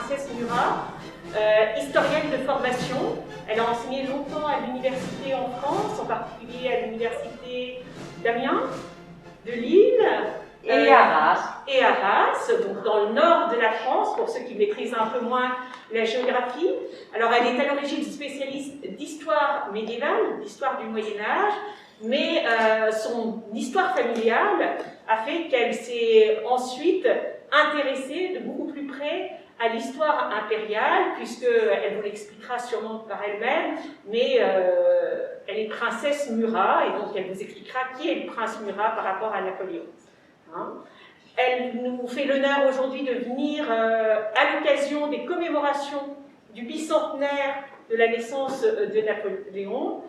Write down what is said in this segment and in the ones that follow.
princesse Murat, historienne de formation. Elle a enseigné longtemps à l'université en France, en particulier à l'université d'Amiens, de Lille, et Arras. Et Arras, donc dans le nord de la France, pour ceux qui maîtrisent un peu moins la géographie. Alors elle est à l'origine spécialiste d'histoire médiévale, d'histoire du Moyen-Âge, mais son histoire familiale a fait qu'elle s'est ensuite intéressée de beaucoup plus près à l'histoire impériale, puisqu'elle vous l'expliquera sûrement par elle-même, mais elle est princesse Murat, et donc elle vous expliquera qui est le prince Murat par rapport à Napoléon. Hein? Elle nous fait l'honneur aujourd'hui de venir à l'occasion des commémorations du bicentenaire de la naissance de Napoléon,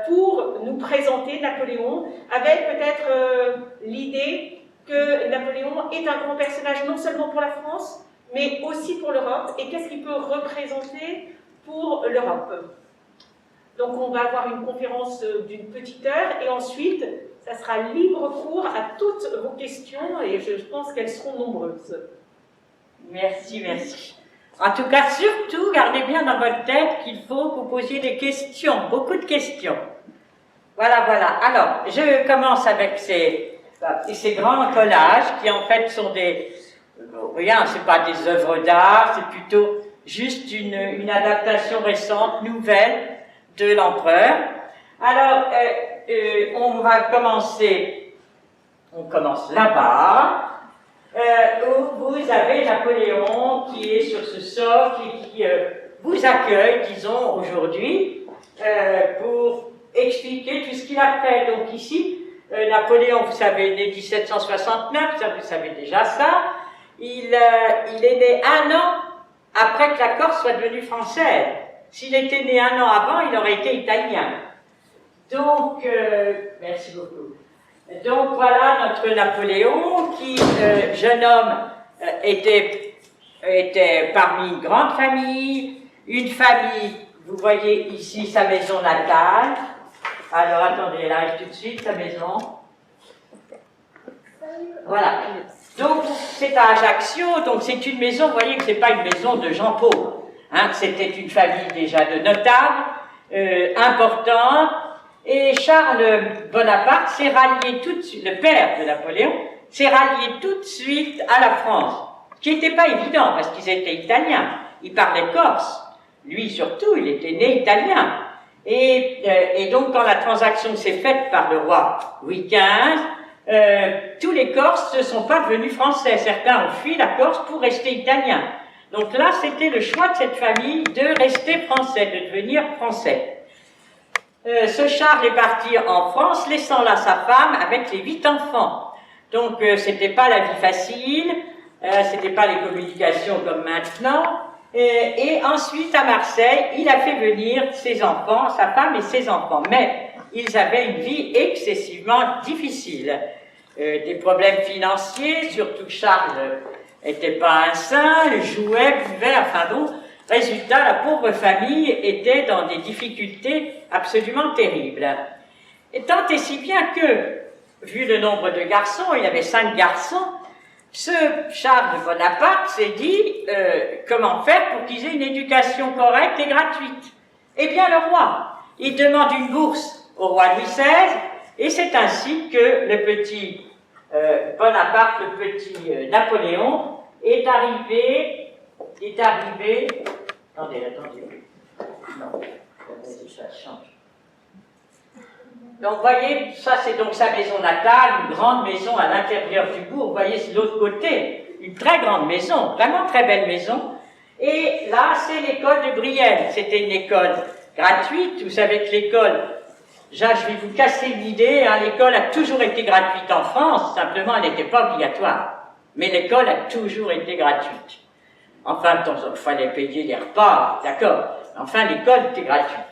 pour nous présenter Napoléon avec peut-être l'idée que Napoléon est un grand personnage non seulement pour la France, mais aussi pour l'Europe, et qu'est-ce qu'il peut représenter pour l'Europe. Donc on va avoir une conférence d'une petite heure, et ensuite, ça sera libre cours à toutes vos questions, et je pense qu'elles seront nombreuses. Merci, merci. En tout cas, surtout, gardez bien dans votre tête qu'il faut que vous posiez des questions, beaucoup de questions. Voilà, voilà. Alors, je commence avec ces grands collages qui en fait sont des... Rien, c'est pas des œuvres d'art, c'est plutôt juste une adaptation récente, nouvelle, de l'empereur. Alors, on va commencer, on commence là-bas, où vous avez Napoléon qui est sur ce socle et qui vous accueille, disons, aujourd'hui, pour expliquer tout ce qu'il a fait. Donc ici, Napoléon, vous savez, né 1769, ça, vous savez déjà ça. Il est né 1 an après que la Corse soit devenue française. S'il était né 1 an avant, il aurait été italien. Donc, merci beaucoup. Donc voilà notre Napoléon qui, jeune homme, était parmi une grande famille, une famille, vous voyez ici sa maison natale. Alors attendez, elle arrive tout de suite, sa maison. Voilà. Donc c'est à Ajaccio, donc c'est une maison, vous voyez que c'est pas une maison de gens pauvres. Hein, c'était une famille déjà de notables, importante. Et Charles Bonaparte s'est rallié tout de suite, le père de Napoléon, s'est rallié tout de suite à la France, ce qui n'était pas évident parce qu'ils étaient italiens, ils parlaient corse, lui surtout, il était né italien. Et donc quand la transaction s'est faite par le roi Louis XV, tous les Corses ne sont pas devenus français, certains ont fui la Corse pour rester italiens. Donc là, c'était le choix de cette famille de rester français, de devenir français. Ce Charles est parti en France, laissant là sa femme avec les 8 enfants. Donc c'était pas la vie facile, c'était pas les communications comme maintenant. Et ensuite à Marseille, il a fait venir ses enfants, sa femme et ses enfants. Mais ils avaient une vie excessivement difficile. Des problèmes financiers, surtout que Charles n'était pas un saint, jouait, buvait, enfin bon. Résultat, la pauvre famille était dans des difficultés absolument terribles. Et tant et si bien que, vu le nombre de garçons, il y avait 5 garçons, ce Charles Bonaparte s'est dit comment faire pour qu'ils aient une éducation correcte et gratuite. Eh bien le roi, il demande une bourse au roi Louis XVI, et c'est ainsi que le petit Bonaparte, le petit Napoléon, est arrivé. Attendez. Non, ça change. Donc, vous voyez, ça c'est donc sa maison natale, une grande maison à l'intérieur du bourg. Vous voyez, c'est de l'autre côté, une très grande maison, vraiment très belle maison. Et là, c'est l'école de Brienne. C'était une école gratuite. Vous savez que l'école, je vais vous casser l'idée, hein, l'école a toujours été gratuite en France, simplement elle n'était pas obligatoire. Mais l'école a toujours été gratuite. Enfin, de temps en temps, il fallait payer les repas, d'accord. Enfin, l'école était gratuite.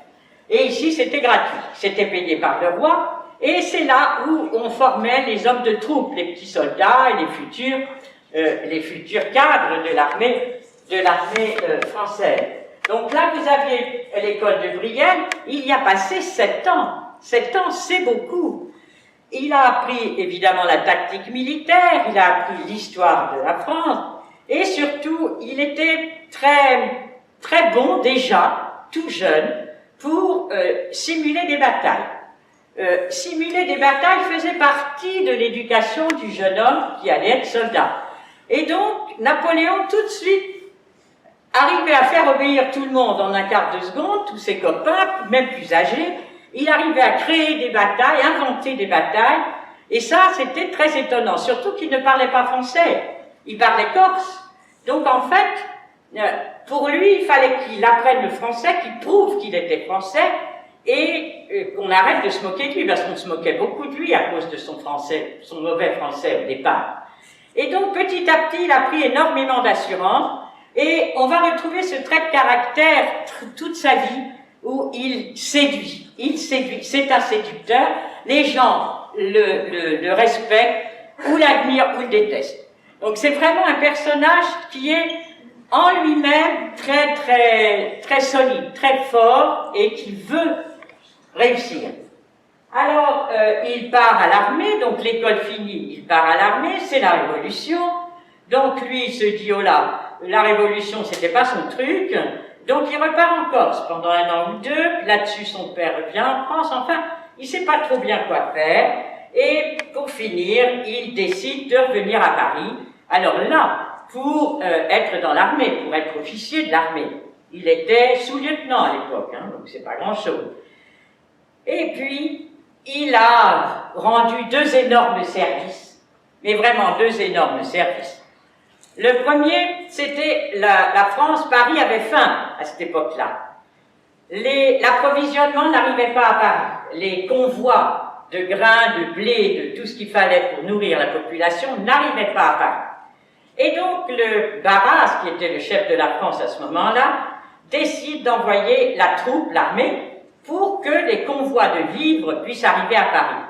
Et ici, c'était gratuit. C'était payé par le roi. Et c'est là où on formait les hommes de troupe, les petits soldats et les futurs cadres de l'armée française. Donc là, vous aviez l'école de Brienne. Il y a passé 7 ans. 7 ans, c'est beaucoup. Il a appris, évidemment, la tactique militaire. Il a appris l'histoire de la France. Et surtout, il était très bon déjà, tout jeune, pour simuler des batailles. Simuler des batailles faisait partie de l'éducation du jeune homme qui allait être soldat. Et donc, Napoléon, tout de suite, arrivait à faire obéir tout le monde en un quart de seconde, tous ses copains, même plus âgés. Il arrivait à créer des batailles, inventer des batailles, et ça, c'était très étonnant, surtout qu'il ne parlait pas français, il parlait corse. Donc, en fait, pour lui, il fallait qu'il apprenne le français, qu'il prouve qu'il était français, et qu'on arrête de se moquer de lui, parce qu'on se moquait beaucoup de lui à cause de son français, son mauvais français au départ. Et donc, petit à petit, il a pris énormément d'assurance, et on va retrouver ce trait de caractère toute sa vie, où il séduit, c'est un séducteur, les gens le respectent, ou l'admirent, ou le détestent. Donc c'est vraiment un personnage qui est en lui-même très solide, très fort, et qui veut réussir. Alors, il part à l'armée, donc l'école finie, il part à l'armée, c'est la Révolution, donc lui il se dit, oh là, la Révolution c'était pas son truc, donc il repart en Corse pendant 1 an ou 2, là-dessus son père revient en France, enfin, il sait pas trop bien quoi faire, et pour finir, il décide de revenir à Paris. Alors là, pour être dans l'armée, pour être officier de l'armée, il était sous-lieutenant à l'époque, hein, donc c'est pas grand-chose. Et puis, il a rendu 2 énormes services, mais vraiment 2 énormes services. Le premier, c'était la France, Paris avait faim à cette époque-là. L'approvisionnement n'arrivait pas à Paris. Les convois de grains, de blé, de tout ce qu'il fallait pour nourrir la population n'arrivaient pas à Paris. Et donc le Barras, qui était le chef de la France à ce moment-là, décide d'envoyer la troupe, l'armée, pour que les convois de vivres puissent arriver à Paris.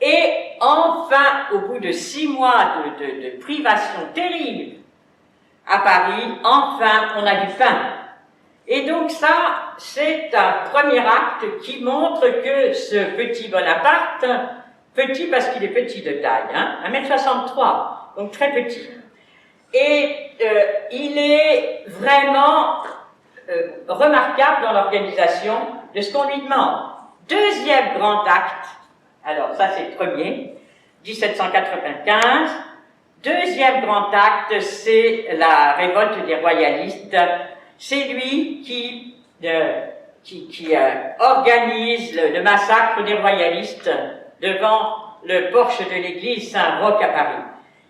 Et enfin, au bout de 6 mois de privation terrible à Paris, enfin, on a du pain. Et donc ça, c'est un premier acte qui montre que ce petit Bonaparte, petit parce qu'il est petit de taille, hein, 1m63, donc très petit, et il est vraiment remarquable dans l'organisation de ce qu'on lui demande. Deuxième grand acte, alors ça c'est le premier, 1795, deuxième grand acte, c'est la révolte des royalistes. C'est lui qui organise le massacre des royalistes devant le porche de l'église Saint-Roch à Paris.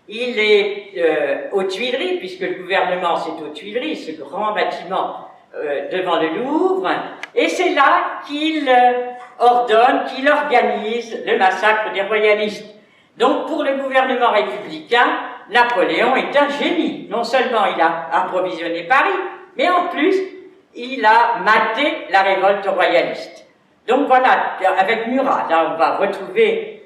Il est aux Tuileries, puisque le gouvernement c'est aux Tuileries, ce grand bâtiment devant le Louvre, et c'est là qu'il ordonne, qu'il organise le massacre des royalistes. Donc pour le gouvernement républicain, Napoléon est un génie. Non seulement il a approvisionné Paris, mais en plus, il a maté la révolte royaliste. Donc voilà, avec Murat, là on va retrouver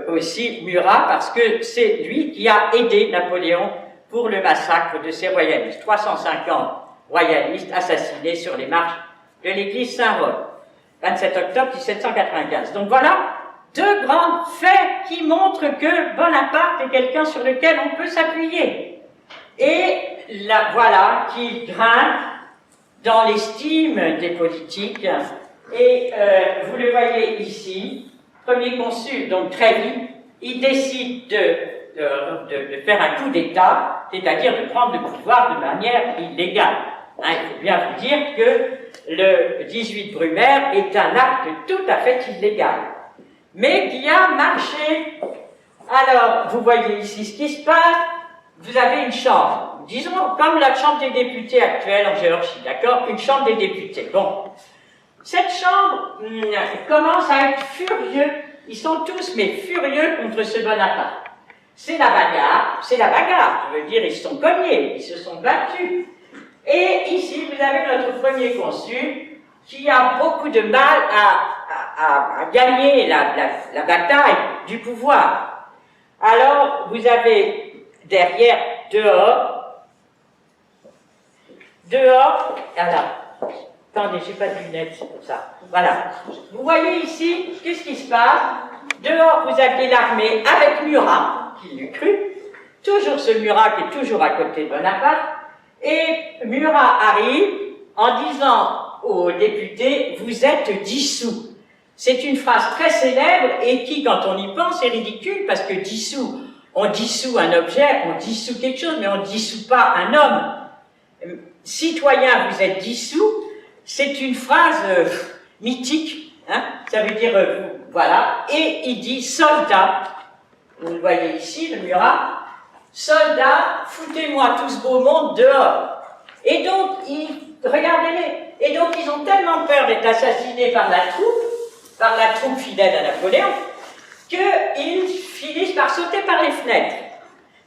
aussi Murat, parce que c'est lui qui a aidé Napoléon pour le massacre de ces royalistes. 350 royalistes assassinés sur les marches de l'église Saint-Roch, 27 octobre 1795. Donc voilà, 2 grands faits qui montrent que Bonaparte est quelqu'un sur lequel on peut s'appuyer. Et là, voilà, qui grimpe dans l'estime des politiques. Et vous le voyez ici, premier consul, donc très vite, il décide de faire un coup d'État, c'est-à-dire de prendre le pouvoir de manière illégale. Hein, il faut bien vous dire que le 18 Brumaire est un acte tout à fait illégal, mais qui a marché. Alors, vous voyez ici ce qui se passe. Vous avez une chambre, disons comme la chambre des députés actuelle en Géorgie, d'accord? Une chambre des députés. Bon, cette chambre commence à être furieux. Ils sont tous mais furieux contre ce Bonaparte. C'est la bagarre, je veux dire, ils se sont cognés, ils se sont battus. Et ici, vous avez notre premier consul qui a beaucoup de mal à gagner la bataille du pouvoir. Alors, vous avez derrière, dehors, alors, attendez, j'ai pas de lunettes, c'est pour ça, voilà. Vous voyez ici, qu'est-ce qui se passe? Dehors, vous aviez l'armée avec Murat, qui l'eût cru, toujours ce Murat qui est toujours à côté de Bonaparte, et Murat arrive, en disant aux députés « vous êtes dissous ». C'est une phrase très célèbre et qui, quand on y pense, est ridicule parce que dissous, on dissout un objet, on dissout quelque chose, mais on ne dissout pas un homme. Citoyen, vous êtes dissous, c'est une phrase mythique, hein, ça veut dire voilà, et il dit soldat, vous le voyez ici, le Murat, soldat, foutez-moi tout ce beau monde dehors. Et donc, regardez-les, et donc ils ont tellement peur d'être assassinés par la troupe fidèle à Napoléon, qu'ils finissent par sauter par les fenêtres.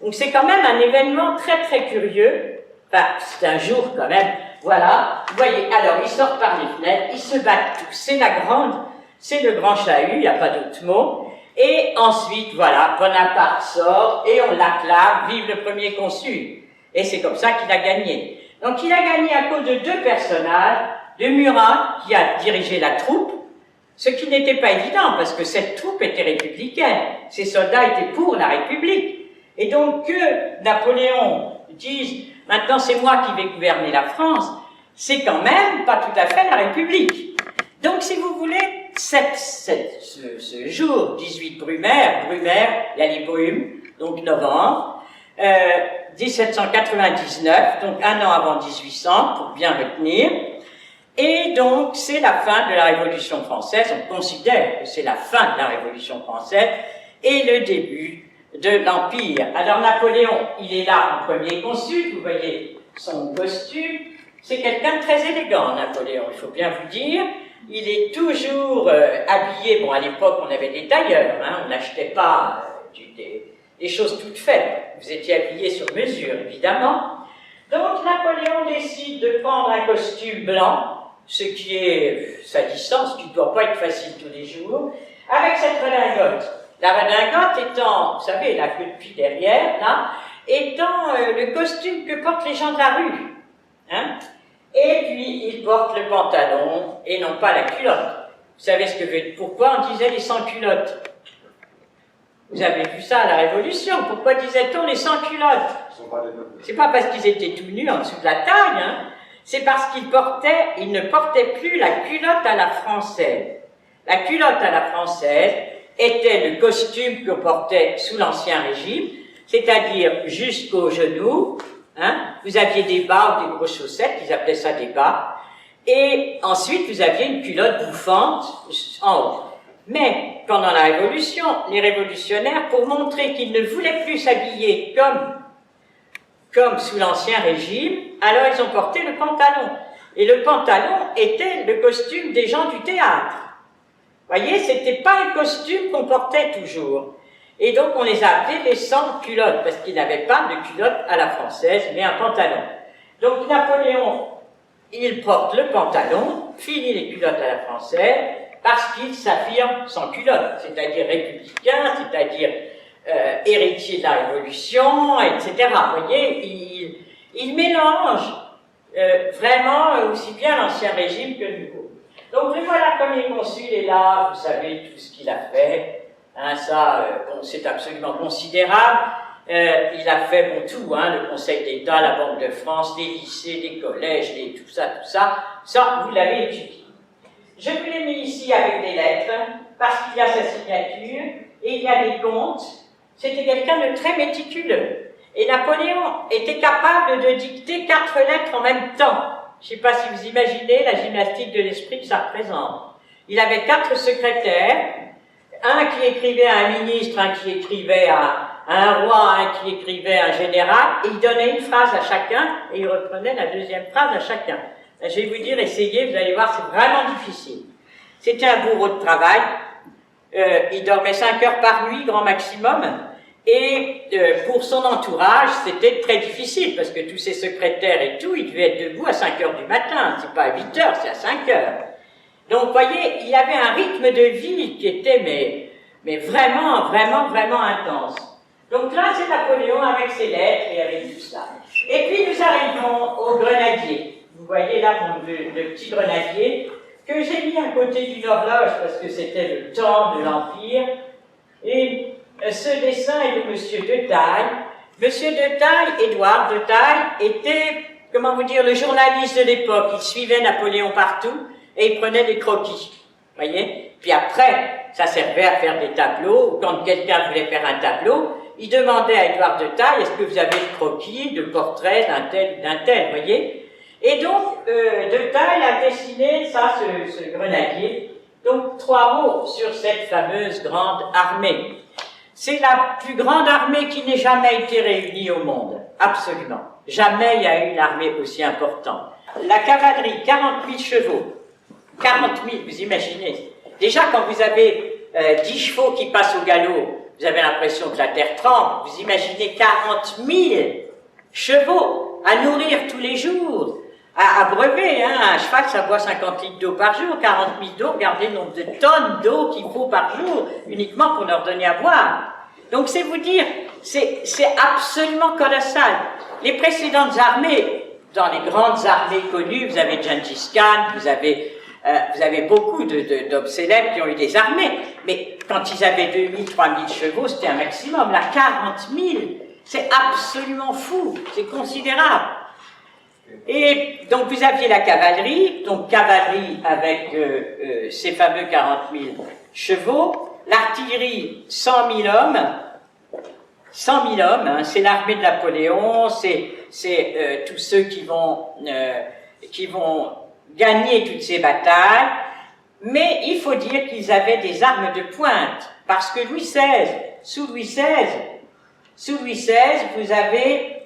Donc c'est quand même un événement très très curieux, enfin c'est un jour quand même, voilà, vous voyez, alors ils sortent par les fenêtres, ils se battent tous, c'est le grand chahut, il n'y a pas d'autre mot, et ensuite voilà, Bonaparte sort et on l'acclame, vive le premier consul, et c'est comme ça qu'il a gagné. Donc il a gagné à cause de deux personnages, de Murat qui a dirigé la troupe, ce qui n'était pas évident, parce que cette troupe était républicaine. Ces soldats étaient pour la République. Et donc que Napoléon dise « maintenant c'est moi qui vais gouverner la France », c'est quand même pas tout à fait la République. Donc si vous voulez, ce jour, 18 Brumaire, il y a les brumes, donc novembre, 1799, donc un an avant 1800, pour bien retenir. Et donc, c'est la fin de la Révolution française, on considère que c'est la fin de la Révolution française et le début de l'Empire. Alors Napoléon, il est là en premier consul, vous voyez son costume, c'est quelqu'un de très élégant, Napoléon, il faut bien vous dire. Il est toujours habillé, bon à l'époque on avait des tailleurs, hein, on n'achetait pas des choses toutes faites, vous étiez habillé sur mesure évidemment. Donc Napoléon décide de prendre un costume blanc, ce qui est sa distance, qui ne doit pas être facile tous les jours, avec cette redingote. La redingote étant, vous savez, la queue de pied derrière, là, étant le costume que portent les gens de la rue. Hein? Et puis, il porte le pantalon et non pas la culotte. Vous savez ce que veut dire? Pourquoi on disait les sans-culottes? Vous avez vu ça à la Révolution. Pourquoi disait-on les sans-culottes? C'est pas parce qu'ils étaient tout nus en dessous de la taille, hein. C'est parce qu'ils ne portaient plus la culotte à la française. La culotte à la française était le costume qu'on portait sous l'Ancien Régime, c'est-à-dire jusqu'aux genoux, hein. Vous aviez des bas ou des grosses chaussettes, ils appelaient ça des bas, et ensuite vous aviez une culotte bouffante en haut. Mais pendant la Révolution, les révolutionnaires, pour montrer qu'ils ne voulaient plus s'habiller comme sous l'Ancien Régime, alors ils ont porté le pantalon. Et le pantalon était le costume des gens du théâtre. Vous voyez, c'était pas un costume qu'on portait toujours. Et donc on les a appelés les sans-culottes, parce qu'ils n'avaient pas de culotte à la française, mais un pantalon. Donc Napoléon, il porte le pantalon, fini les culottes à la française, parce qu'il s'affirme sans culotte, c'est-à-dire républicain, c'est-à-dire héritier de la Révolution, etc. Vous voyez, il mélange vraiment aussi bien l'Ancien Régime que le Nouveau. Donc le voilà, premier consul est là, vous savez tout ce qu'il a fait, hein, ça, bon, c'est absolument considérable. Il a fait bon tout, hein, le Conseil d'État, la Banque de France, des lycées, des collèges, tout ça, vous l'avez étudié. Je vous l'ai mis ici avec des lettres, parce qu'il y a sa signature, et il y a des comptes. C'était quelqu'un de très méticuleux. Et Napoléon était capable de dicter 4 lettres en même temps. Je ne sais pas si vous imaginez la gymnastique de l'esprit que ça représente. Il avait 4 secrétaires, un qui écrivait à un ministre, un qui écrivait à un roi, un qui écrivait à un général, et il donnait une phrase à chacun, et il reprenait la deuxième phrase à chacun. Je vais vous dire, essayez, vous allez voir, c'est vraiment difficile. C'était un bourreau de travail, il dormait 5 heures par nuit, grand maximum, et pour son entourage, c'était très difficile, parce que tous ses secrétaires et tout, ils devaient être debout à 5 heures du matin, c'est pas à 8 heures, c'est à 5 heures. Donc, vous voyez, il avait un rythme de vie qui était, mais vraiment, vraiment, vraiment intense. Donc là, c'est Napoléon avec ses lettres et avec tout ça. Et puis, nous arrivons au grenadier. Vous voyez là le petit grenadier que j'ai mis à côté d'une horloge parce que c'était le temps de l'Empire. Et ce dessin est de Monsieur de Taille. Monsieur de Taille, Édouard de Taille, était comment vous dire, le journaliste de l'époque. Il suivait Napoléon partout et il prenait des croquis. Voyez? Puis après, ça servait à faire des tableaux. Quand quelqu'un voulait faire un tableau, il demandait à Édouard de Taille, est-ce que vous avez le croquis de portrait d'un tel, voyez? Et donc, de Taille a dessiné ça, ce grenadier. Donc, 3 mots sur cette fameuse grande armée. C'est la plus grande armée qui n'ait jamais été réunie au monde. Absolument. Jamais il y a eu une armée aussi importante. La cavalerie, 40 000 chevaux. 40 000, vous imaginez. Déjà, quand vous avez 10 chevaux qui passent au galop, vous avez l'impression que la terre tremble. Vous imaginez 40 000 chevaux à nourrir tous les jours, à abreuver. Hein. Un cheval, ça boit 50 litres d'eau par jour, 40 000 d'eau. Regardez le nombre de tonnes d'eau qu'il faut par jour, uniquement pour leur donner à boire. Donc, c'est vous dire, c'est absolument colossal. Les précédentes armées, dans les grandes armées connues, vous avez Gengis Khan, vous avez beaucoup d'hommes célèbres qui ont eu des armées, mais quand ils avaient 2000, 3000 chevaux, c'était un maximum. Là, 40 000, c'est absolument fou, c'est considérable. Et donc, vous aviez la cavalerie, donc cavalerie avec ces fameux 40 000 chevaux, l'artillerie, 100 000 hommes, 100 000 hommes, hein, c'est l'armée de Napoléon, c'est tous ceux qui vont gagner toutes ces batailles, mais il faut dire qu'ils avaient des armes de pointe, parce que sous Louis XVI, vous avez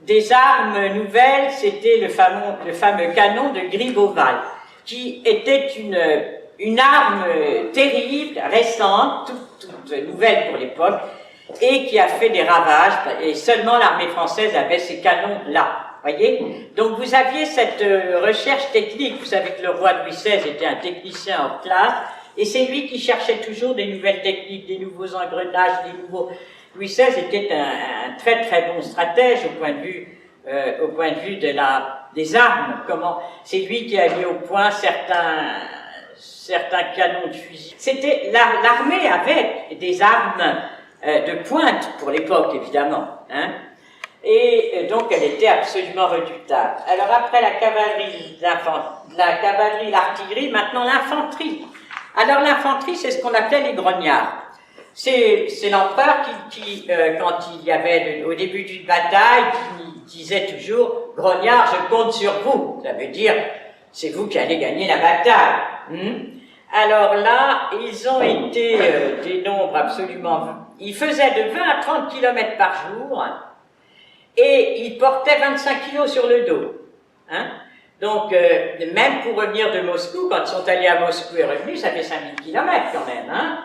des armes nouvelles, c'était le fameux canon de Gribeauval, qui était une arme terrible, récente, toute nouvelle pour l'époque, et qui a fait des ravages, et seulement l'armée française avait ces canons-là. Voyez? Donc vous aviez cette recherche technique, vous savez que le roi Louis XVI était un technicien en classe, et c'est lui qui cherchait toujours des nouvelles techniques, des nouveaux engrenages, Louis XVI était un très très bon stratège au point de vue des armes. C'est lui qui a mis au point certains canons de fusil. L'armée avait des armes de pointe pour l'époque, évidemment, hein. Et donc elle était absolument redoutable. Alors après la cavalerie, l'artillerie, maintenant l'infanterie. Alors l'infanterie, c'est ce qu'on appelait les grognards. C'est l'empereur qui quand il y avait au début d'une bataille, qui disait toujours « Grognards, je compte sur vous ». Ça veut dire « c'est vous qui allez gagner la bataille ». Alors là, ils ont été des nombres absolument... Ils faisaient de 20 à 30 km par jour, et ils portaient 25 kilos sur le dos. Hein? Donc, même pour revenir de Moscou, quand ils sont allés à Moscou et revenus, ça fait 5000 km quand même. Hein?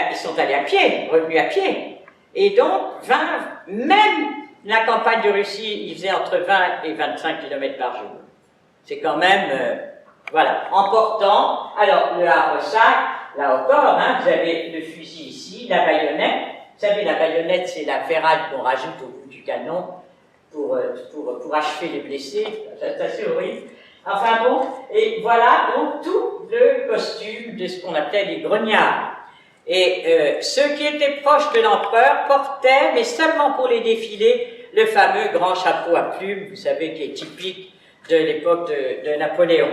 Ils sont allés à pied, revenus à pied. Et donc, même la campagne de Russie, ils faisaient entre 20 et 25 km par jour. C'est quand même, voilà, en portant, alors le havre-sac, là encore, hein, vous avez le fusil ici, la baïonnette. Vous savez, la baïonnette, c'est la ferraille qu'on rajoute au bout du canon pour achever les blessés. C'est assez horrible. Enfin bon, et voilà donc tout le costume de ce qu'on appelait les grognards. Et ceux qui étaient proches de l'empereur portaient, mais seulement pour les défilés, le fameux grand chapeau à plumes, vous savez, qui est typique de l'époque de Napoléon.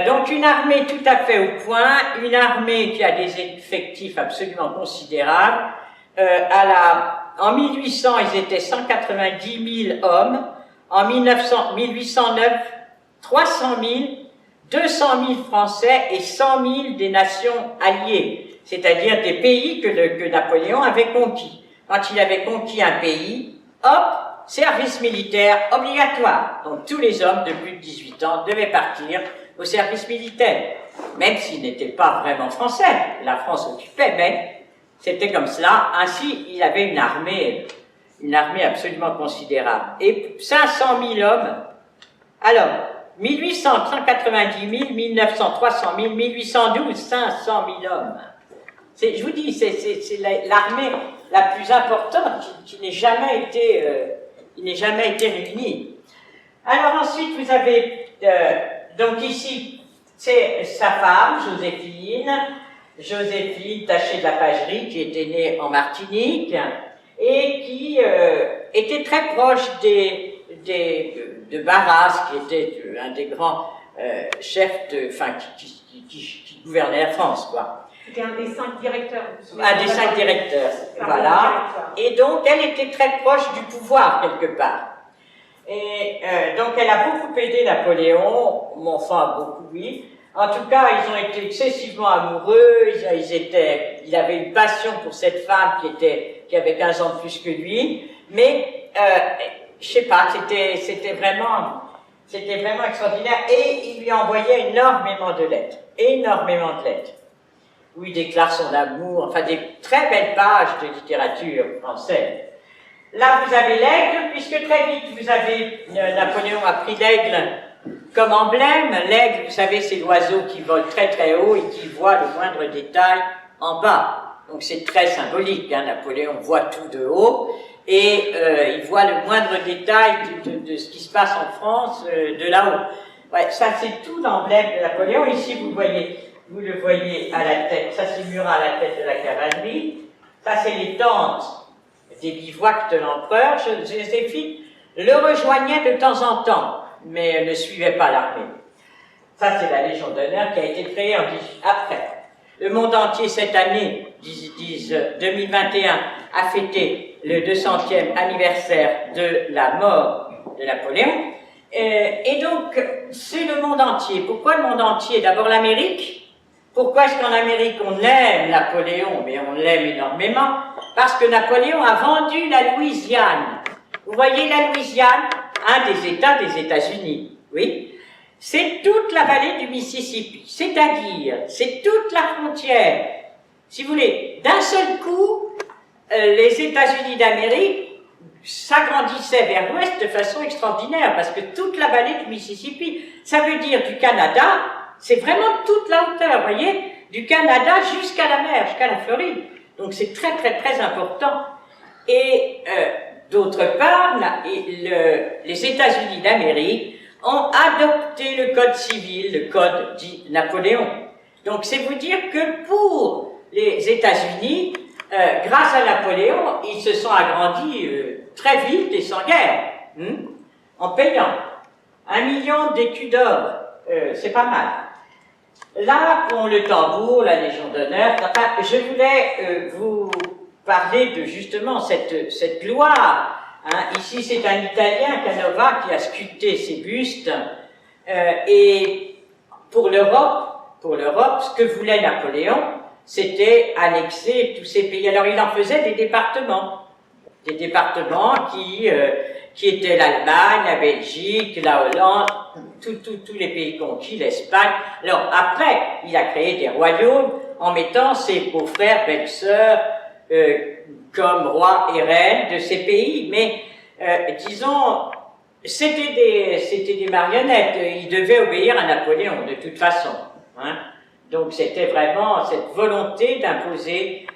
Donc une armée tout à fait au point, une armée qui a des effectifs absolument considérables. En 1800, ils étaient 190 000 hommes. En 1809, 300 000, 200 000 Français et 100 000 des nations alliées, c'est-à-dire des pays que Napoléon avait conquis. Quand il avait conquis un pays, hop, service militaire obligatoire. Donc tous les hommes de plus de 18 ans devaient partir au service militaire, même s'ils n'étaient pas vraiment français. La France occupait, mais c'était comme cela. Ainsi, il avait une armée absolument considérable. Et 500 000 hommes. Alors, 1800, 190 000, 1900, 300 000, 1812, 500 000 hommes. Je vous dis, c'est l'armée la plus importante qui n'ait jamais été réunie. Alors ensuite, vous avez, donc ici, c'est sa femme, Joséphine Taché de la Pagerie, qui était née en Martinique, et qui était très proche de Barras, qui était un des grands chefs qui gouvernait la France, quoi. C'était un des 5 directeurs. Un des 5 directeurs, voilà. Et donc, elle était très proche du pouvoir, quelque part. Et donc, elle a beaucoup aidé Napoléon, enfin, beaucoup, oui. En tout cas, ils ont été excessivement amoureux, il avait une passion pour cette femme qui avait 15 ans de plus que lui, mais, je sais pas, c'était vraiment extraordinaire, et il lui envoyait énormément de lettres, où il déclare son amour, enfin des très belles pages de littérature française. Là, vous avez l'aigle, puisque très vite, Napoléon a pris l'aigle comme emblème. L'aigle, vous savez, c'est l'oiseau qui vole très très haut et qui voit le moindre détail en bas. Donc c'est très symbolique, hein. Napoléon voit tout de haut, et il voit le moindre détail de ce qui se passe en France de là-haut. Ouais, ça c'est tout l'emblème de Napoléon. Ici, vous le voyez à la tête, ça c'est Murat à la tête de la cavalerie, ça c'est les tentes des bivouacs de l'empereur. Joséphine le rejoignait de temps en temps, mais ne suivait pas l'armée. Ça c'est la Légion d'honneur qui a été créée après. Le monde entier cette année, 2021, a fêté le 200e anniversaire de la mort de Napoléon. Et donc, c'est le monde entier. Pourquoi le monde entier? D'abord l'Amérique. Pourquoi est-ce qu'en Amérique on aime Napoléon? Mais on l'aime énormément. Parce que Napoléon a vendu la Louisiane. Vous voyez la Louisiane, un des États des États-Unis, oui. C'est toute la vallée du Mississippi, c'est-à-dire, c'est toute la frontière. Si vous voulez, d'un seul coup, les États-Unis d'Amérique s'agrandissaient vers l'ouest de façon extraordinaire, parce que toute la vallée du Mississippi, ça veut dire du Canada, c'est vraiment toute la hauteur, vous voyez, du Canada jusqu'à la mer, jusqu'à la Floride. Donc c'est très très très important. Et d'autre part, les États-Unis d'Amérique ont adopté le code civil, le code dit Napoléon. Donc c'est vous dire que pour les États-Unis, grâce à Napoléon, ils se sont agrandis très vite et sans guerre, en payant 1 million d'écus d'or, c'est pas mal. Là, pour le tambour, la Légion d'honneur, enfin, je voulais vous parler de justement cette gloire. Hein. Ici, c'est un Italien, Canova, qui a sculpté ces bustes. Et pour l'Europe, ce que voulait Napoléon, c'était annexer tous ces pays. Alors, il en faisait des départements qui étaient l'Allemagne, la Belgique, la Hollande, tous les pays conquis, l'Espagne. Alors après, il a créé des royaumes en mettant ses beaux-frères, belles-sœurs, comme rois et reines de ces pays. Mais disons, c'était des marionnettes. Ils devaient obéir à Napoléon de toute façon. Hein. Donc c'était vraiment cette volonté d'imposer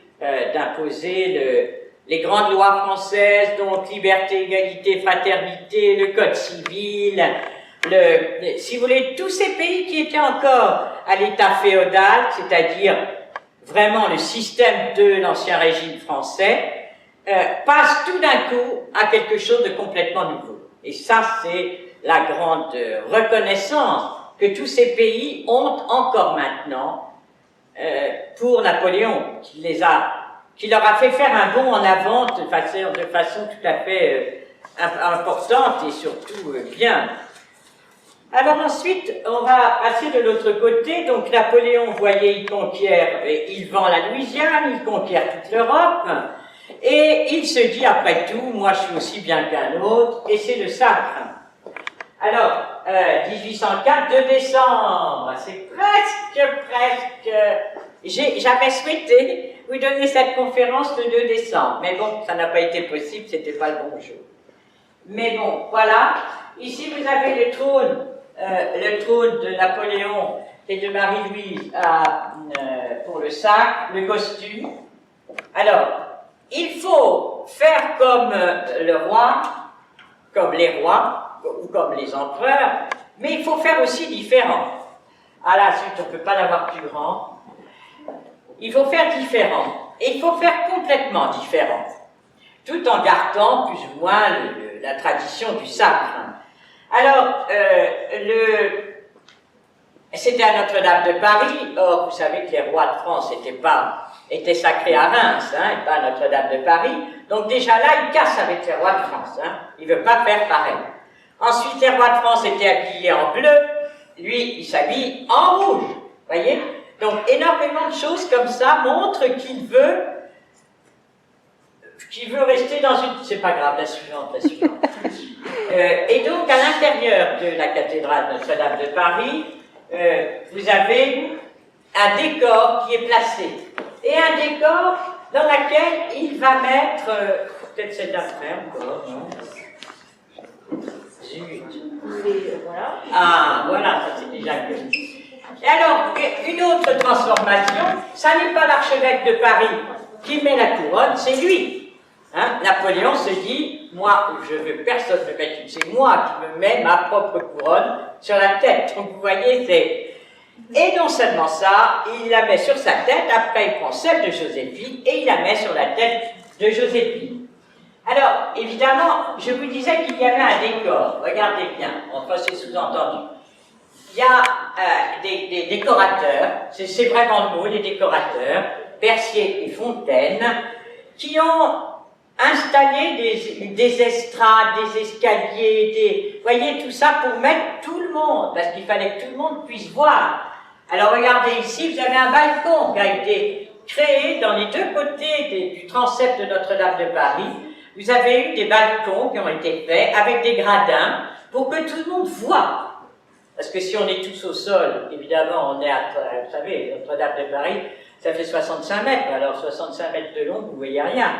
les grandes lois françaises, donc liberté, égalité, fraternité, le code civil, si vous voulez, tous ces pays qui étaient encore à l'état féodal, c'est-à-dire vraiment le système de l'ancien régime français, passent tout d'un coup à quelque chose de complètement nouveau. Et ça, c'est la grande reconnaissance que tous ces pays ont encore maintenant pour Napoléon, qui leur a fait faire un bond en avant de façon tout à fait importante et surtout bien. Alors ensuite, on va passer de l'autre côté. Donc Napoléon, vous voyez, il conquiert, il vend la Louisiane, il conquiert toute l'Europe, et il se dit, après tout, moi je suis aussi bien qu'un autre, et c'est le sacre. Alors, 1804, 2 décembre, c'est presque... J'avais souhaité vous donner cette conférence le 2 décembre, mais bon, ça n'a pas été possible, c'était pas le bon jour. Mais bon, voilà. Ici, vous avez le trône de Napoléon et de Marie-Louise pour le sacre, le costume. Alors, il faut faire comme le roi, comme les rois, ou comme les empereurs, mais il faut faire aussi différent. À la suite, on ne peut pas l'avoir plus grand. Il faut faire différent. Et il faut faire complètement différent. tout en gardant plus ou moins la tradition du sacre. Alors, c'était à Notre-Dame de Paris. Or, vous savez que les rois de France étaient sacrés à Reims, et pas à Notre-Dame de Paris. Donc déjà là, il casse avec les rois de France. Il ne veut pas faire pareil. Ensuite, les rois de France étaient habillés en bleu. Lui, il s'habille en rouge. Voyez? Donc, énormément de choses comme ça montrent qu'il veut rester dans une... C'est pas grave, la suivante. Et donc, à l'intérieur de la cathédrale Notre-Dame de Paris, vous avez un décor qui est placé. Et un décor dans lequel il va mettre... peut-être celle d'après encore, non? Zut. Voilà. Ah, voilà, ça c'est déjà que... Et alors, une autre transformation, ça n'est pas l'archevêque de Paris qui met la couronne, c'est lui. Napoléon se dit, moi, je veux personne me mettre, c'est moi qui me mets ma propre couronne sur la tête. Donc vous voyez, c'est... Et non seulement ça, il la met sur sa tête, après il prend celle de Joséphine et il la met sur la tête de Joséphine. Alors, évidemment, je vous disais qu'il y avait un décor, regardez bien, enfin c'est sous-entendu. Il y a des décorateurs, c'est vraiment le mot, des décorateurs, Percier et Fontaine, qui ont installé des estrades, des escaliers, vous voyez, tout ça pour mettre tout le monde, parce qu'il fallait que tout le monde puisse voir. Alors regardez ici, vous avez un balcon qui a été créé dans les deux côtés du transept de Notre-Dame de Paris. Vous avez eu des balcons qui ont été faits avec des gradins pour que tout le monde voit. Parce que si on est tous au sol, évidemment, on est à, vous savez, Notre-Dame de Paris, ça fait 65 mètres, alors 65 mètres de long, vous voyez rien.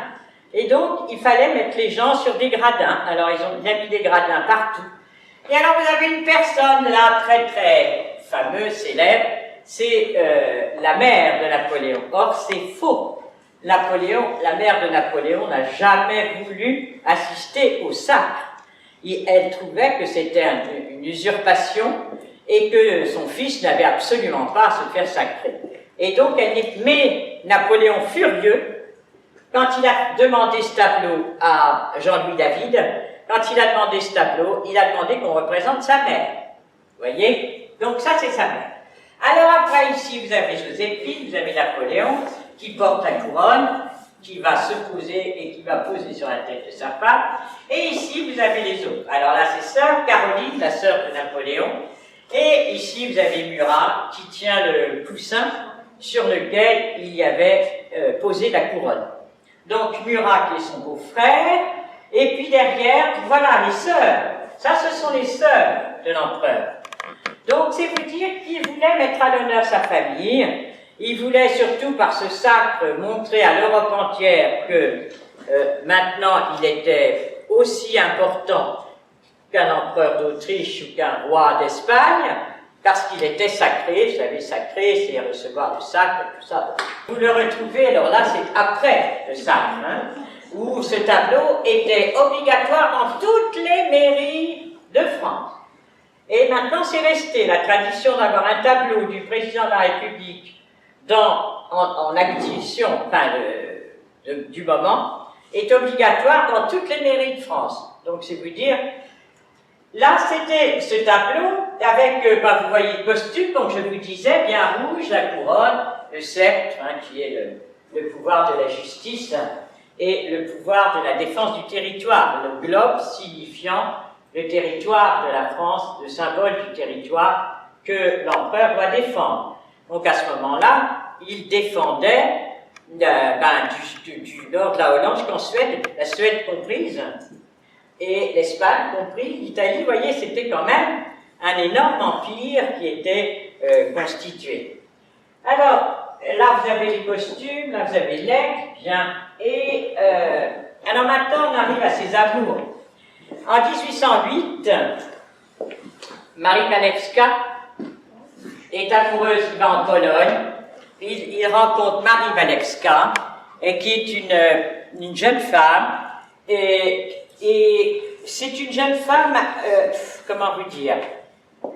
Et donc, il fallait mettre les gens sur des gradins. Alors, ils ont bien mis des gradins partout. Et alors, vous avez une personne là, très très fameuse, célèbre, c'est la mère de Napoléon. Or, c'est faux. Napoléon, la mère de Napoléon n'a jamais voulu assister au sacre. Elle trouvait que c'était une usurpation et que son fils n'avait absolument pas à se faire sacrer. Et donc, mais Napoléon furieux, quand il a demandé ce tableau à Jean-Louis David, quand il a demandé ce tableau, il a demandé qu'on représente sa mère. Vous voyez? Donc ça, c'est sa mère. Alors après, ici, vous avez Joséphine, vous avez Napoléon, qui porte la couronne, qui va se poser et qui va poser sur la tête de sa femme. Et ici, vous avez les autres. Alors là, c'est sœur Caroline, la sœur de Napoléon. Et ici, vous avez Murat, qui tient le coussin sur lequel il y avait posé la couronne. Donc Murat, qui est son beau-frère. Et puis derrière, voilà, les sœurs. Ça, ce sont les sœurs de l'empereur. Donc, c'est vous dire qu'il voulait mettre à l'honneur sa famille. Il voulait surtout, par ce sacre, montrer à l'Europe entière que maintenant, il était aussi important qu'un empereur d'Autriche ou qu'un roi d'Espagne, parce qu'il était sacré. Vous savez, sacré, c'est recevoir le sacre, tout ça. Vous le retrouvez, alors là, c'est après le sacre, où ce tableau était obligatoire dans toutes les mairies de France. Et maintenant, c'est resté la tradition d'avoir un tableau du président de la République en acquisition, enfin, du moment, est obligatoire dans toutes les mairies de France. Donc, c'est vous dire, là, c'était ce tableau avec, vous voyez, le costume, comme je vous disais, bien rouge, la couronne, le sceptre, qui est le pouvoir de la justice, et le pouvoir de la défense du territoire, le globe signifiant le territoire de la France, le symbole du territoire que l'empereur doit défendre. Donc à ce moment-là, il défendait du nord de la Hollande jusqu'en Suède, la Suède comprise, et l'Espagne comprise, l'Italie. Vous voyez, c'était quand même un énorme empire qui était constitué. Alors, là vous avez les costumes, là vous avez l'aigle, bien, et alors maintenant on arrive à ses amours. En 1808, Marie Walewska est amoureuse, il va en Pologne, il rencontre Marie Walewska, qui est une jeune femme, et c'est une jeune femme, comment vous dire,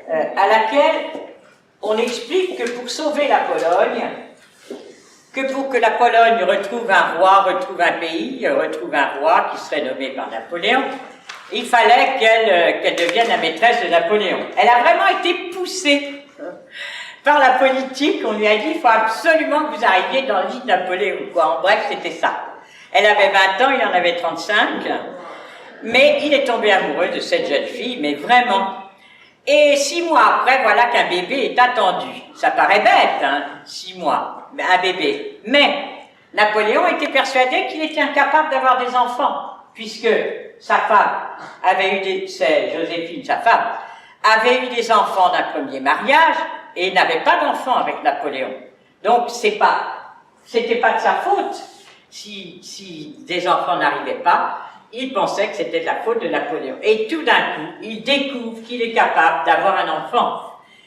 à laquelle on explique que pour sauver la Pologne, que pour que la Pologne retrouve un roi, retrouve un pays, retrouve un roi qui serait nommé par Napoléon, il fallait qu'elle devienne la maîtresse de Napoléon. Elle a vraiment été poussée par la politique. On lui a dit, il faut absolument que vous arriviez dans le lit de Napoléon, quoi. En bref, c'était ça. Elle avait 20 ans, il en avait 35, mais il est tombé amoureux de cette jeune fille, mais vraiment. Et 6 mois après, voilà qu'un bébé est attendu. Ça paraît bête, hein, 6 mois, un bébé. Mais Napoléon était persuadé qu'il était incapable d'avoir des enfants, puisque sa femme avait eu c'est Joséphine, sa femme, avait eu des enfants d'un premier mariage et n'avait pas d'enfants avec Napoléon. Donc c'était pas de sa faute si des enfants n'arrivaient pas. Il pensait que c'était de la faute de Napoléon. Et tout d'un coup, il découvre qu'il est capable d'avoir un enfant.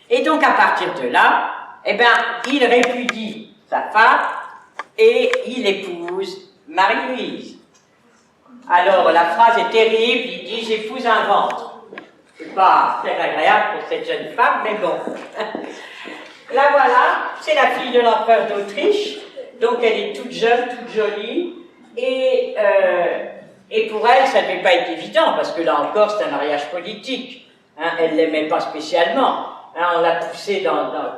Et donc, à partir de là, eh ben, il répudie sa femme et il épouse Marie-Louise. Alors, la phrase est terrible, il dit « j'épouse un ventre ». C'est pas très agréable pour cette jeune femme, mais bon. Là, voilà, c'est la fille de l'empereur d'Autriche, donc elle est toute jeune, toute jolie, et pour elle, ça ne devait pas être évident, parce que là encore, c'est un mariage politique. Hein, elle ne l'aimait pas spécialement. Hein, on l'a poussée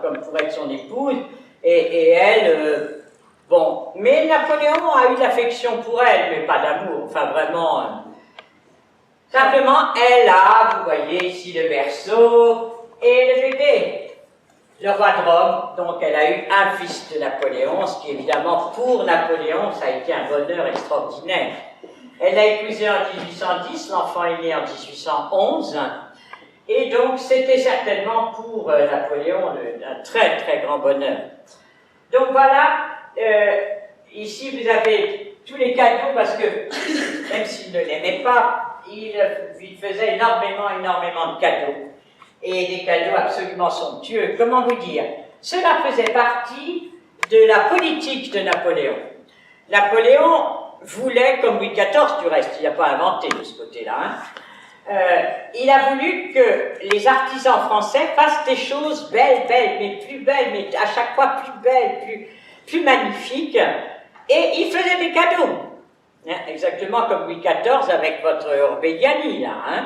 comme pour être son épouse, et elle... bon, mais Napoléon a eu de l'affection pour elle, mais pas d'amour, enfin vraiment... simplement, elle a, vous voyez ici le berceau, et le bébé. Le roi de Rome, donc elle a eu un fils de Napoléon, ce qui évidemment, pour Napoléon, ça a été un bonheur extraordinaire. Elle l'a épousé en 1810, l'enfant est né en 1811, et donc c'était certainement pour Napoléon un très très grand bonheur. Donc voilà, ici vous avez tous les cadeaux, parce que même s'il ne l'aimait pas, il lui faisait énormément de cadeaux, et des cadeaux absolument somptueux. Comment vous dire? Cela faisait partie de la politique de Napoléon. Napoléon voulait, comme Louis XIV du reste, il n'a pas inventé de ce côté-là, hein, il a voulu que les artisans français fassent des choses belles, mais à chaque fois plus belles, plus magnifiques, et il faisait des cadeaux, hein, exactement comme Louis XIV avec votre Orbeliani, là, hein.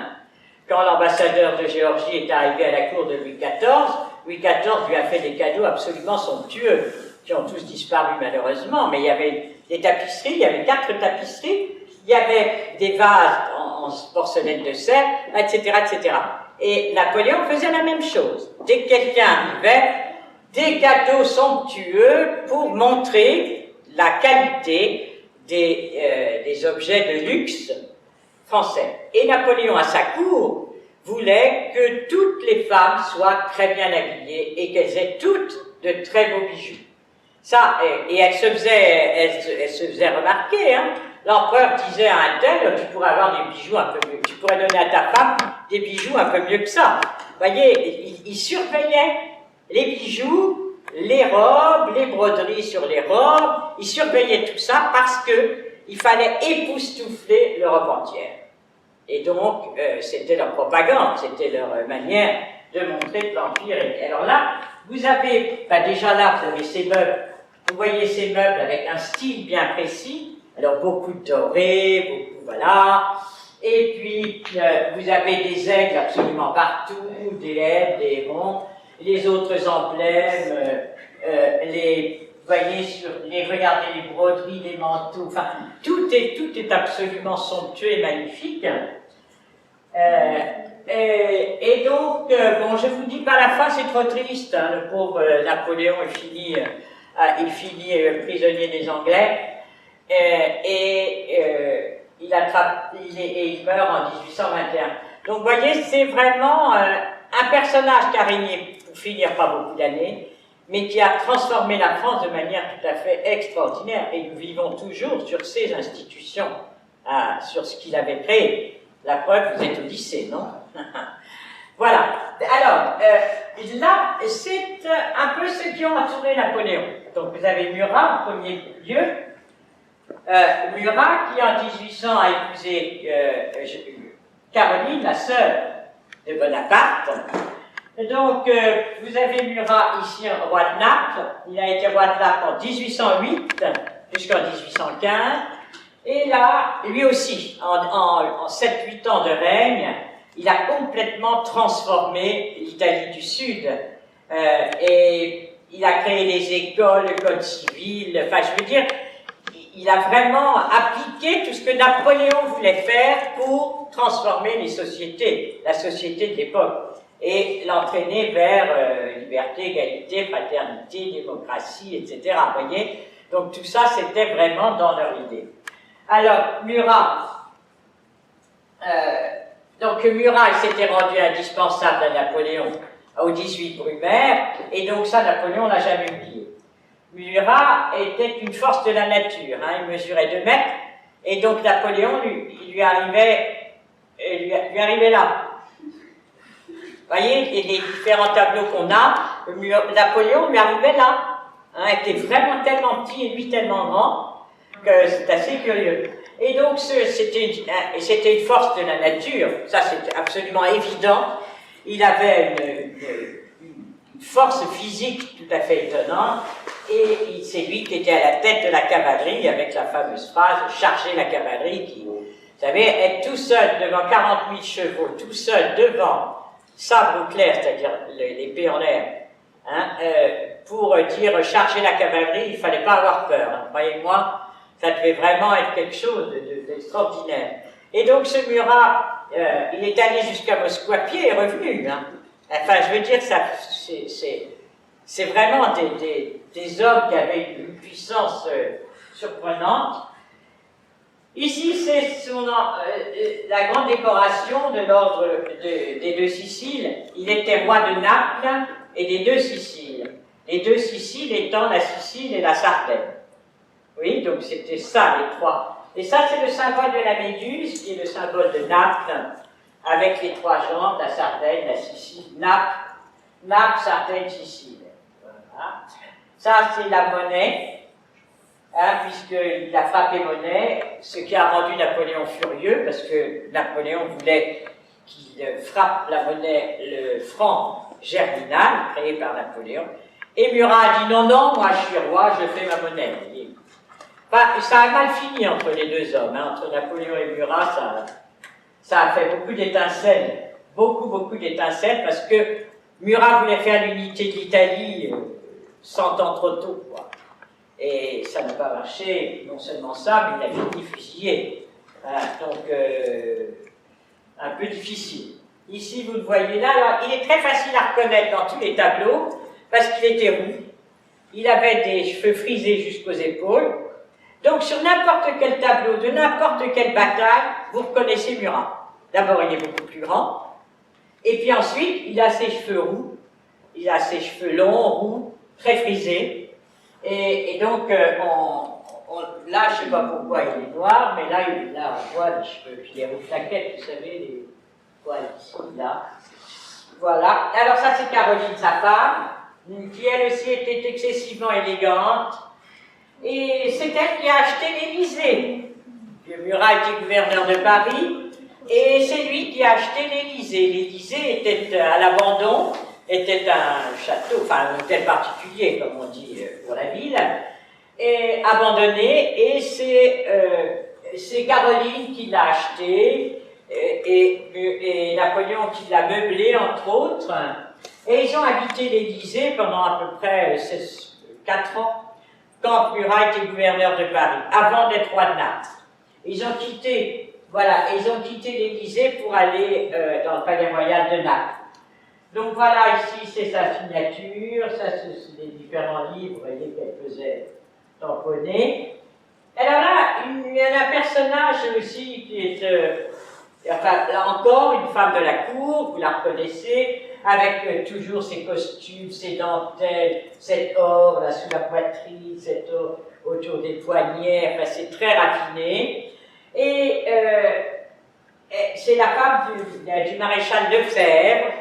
Quand l'ambassadeur de Géorgie est arrivé à la cour de Louis XIV lui a fait des cadeaux absolument somptueux, qui ont tous disparu malheureusement, mais il y avait des tapisseries, il y avait 4 tapisseries, il y avait des vases en porcelaine de serre, etc., etc. Et Napoléon faisait la même chose. Dès que quelqu'un arrivait, des cadeaux somptueux pour montrer la qualité des objets de luxe français. Et Napoléon, à sa cour, voulait que toutes les femmes soient très bien habillées et qu'elles aient toutes de très beaux bijoux. Ça, et elle se faisait remarquer, hein. L'empereur disait à un tel, tu pourrais avoir des bijoux un peu mieux, tu pourrais donner à ta femme des bijoux un peu mieux que ça. Vous voyez, il surveillait les bijoux, les robes, les broderies sur les robes, il surveillait tout ça parce que il fallait époustoufler l'Europe entière. Et donc, c'était leur propagande, c'était leur manière de montrer que l'Empire était. Alors là, vous avez, déjà là, vous avez ces meubles. Vous voyez ces meubles avec un style bien précis. Alors, beaucoup de dorés, beaucoup, voilà. Et puis, vous avez des aigles absolument partout, des ailes, des ronds, les autres emblèmes, vous voyez, regardez les broderies, les manteaux, enfin, tout est absolument somptueux et magnifique. Et donc, bon, je vous dis, par la fin, c'est trop triste, hein, le pauvre Napoléon, il finit prisonnier des Anglais, il meurt en 1821. Donc, vous voyez, c'est vraiment un personnage qui a régné, pour finir, pas beaucoup d'années, mais qui a transformé la France de manière tout à fait extraordinaire, et nous vivons toujours sur ces institutions, sur ce qu'il avait créé. La preuve, vous êtes au lycée, non? Voilà. Alors, là, c'est un peu ceux qui ont entouré Napoléon. Donc, vous avez Murat, en premier lieu. Murat, qui en 1800 a épousé Caroline, la sœur de Bonaparte. Donc, vous avez Murat ici, roi de Naples. Il a été roi de Naples en 1808 jusqu'en 1815. Et là, lui aussi, en 7-8 ans de règne, il a complètement transformé l'Italie du Sud. Et il a créé les écoles, le code civil, enfin je veux dire, il a vraiment appliqué tout ce que Napoléon voulait faire pour transformer les sociétés, la société de l'époque, et l'entraîner vers liberté, égalité, fraternité, démocratie, etc. Vous voyez? Donc tout ça, c'était vraiment dans leur idée. Alors, Murat, il s'était rendu indispensable à Napoléon au 18 Brumaire, et donc ça, Napoléon l'a jamais oublié. Murat était une force de la nature, hein, il mesurait 2 mètres, et donc Napoléon lui arrivait là. Vous voyez, et les différents tableaux qu'on a, Napoléon lui arrivait là. Hein, il était vraiment tellement petit et lui tellement grand, que c'est assez curieux. Et donc c'était une force de la nature, ça c'était absolument évident. Il avait une force physique tout à fait étonnante, et c'est lui qui était à la tête de la cavalerie, avec la fameuse phrase « charger la cavalerie » qui, vous savez, être tout seul devant 40 000 chevaux, tout seul devant sabre au clair, c'est-à-dire l'épée en l'air, hein, pour dire « charger la cavalerie », il ne fallait pas avoir peur, hein, croyez-moi, ça devait vraiment être quelque chose d'extraordinaire. Et donc ce Murat, il est allé jusqu'à Moscou à pied et revenu. Hein. Enfin, je veux dire, c'est vraiment des hommes qui avaient une puissance surprenante. Ici, c'est la grande décoration de l'ordre des 2 Siciles. Il était roi de Naples et des 2 Siciles. Les 2 Siciles étant la Sicile et la Sardaigne. Oui, donc c'était ça, les 3. Et ça, c'est le symbole de la Méduse, qui est le symbole de Naples, avec les 3 jambes, la Sardaigne, la Sicile, Naples, Sardaigne, Sicile. Voilà. Ça, c'est la monnaie, hein, puisqu'il a frappé monnaie, ce qui a rendu Napoléon furieux, parce que Napoléon voulait qu'il frappe la monnaie, le franc germinal, créé par Napoléon. Et Murat a dit non, non, moi je suis roi, je fais ma monnaie. Enfin, ça a mal fini entre les 2 hommes, hein, entre Napoléon et Murat, ça a fait beaucoup d'étincelles, beaucoup d'étincelles, parce que Murat voulait faire l'unité de l'Italie 100 ans trop tôt, quoi. Et ça n'a pas marché, non seulement ça, mais il a fini fusillé. Donc, un peu difficile. Ici, vous le voyez là, alors, il est très facile à reconnaître dans tous les tableaux, parce qu'il était roux, il avait des cheveux frisés jusqu'aux épaules. Donc, sur n'importe quel tableau, de n'importe quelle bataille, vous reconnaissez Murat. D'abord, il est beaucoup plus grand, et puis ensuite, il a ses cheveux roux, il a ses cheveux longs, roux, très frisés, et donc, là, je ne sais pas pourquoi il est noir, mais là, on voit les cheveux, puis les roux plaquettes, vous savez, les voilà, ici, là. Voilà. Alors, ça, c'est Caroline, sa femme, qui, elle aussi, était excessivement élégante. Et c'est elle qui a acheté l'Élysée. Murat était gouverneur de Paris, et c'est lui qui a acheté l'Élysée. L'Élysée était à l'abandon, était un château, enfin un hôtel particulier, comme on dit pour la ville, et abandonné, et c'est Caroline qui l'a acheté, et Napoléon qui l'a meublé, entre autres. Et ils ont habité l'Élysée pendant à peu près 4 ans, quand Murat était gouverneur de Paris, avant d'être roi de Naples. Ils ont quitté l'Élysée pour aller dans le palais royal de Naples. Donc voilà, ici c'est sa signature, ça c'est les différents livres, vous voyez qu'elle faisait tamponner. Alors là, il y a un personnage aussi qui est, enfin là encore, une femme de la cour, vous la reconnaissez, avec toujours ses costumes, ses dentelles, cet or là sous la poitrine, cet or autour des poignets, enfin c'est très raffiné. Et c'est la femme du maréchal Lefebvre,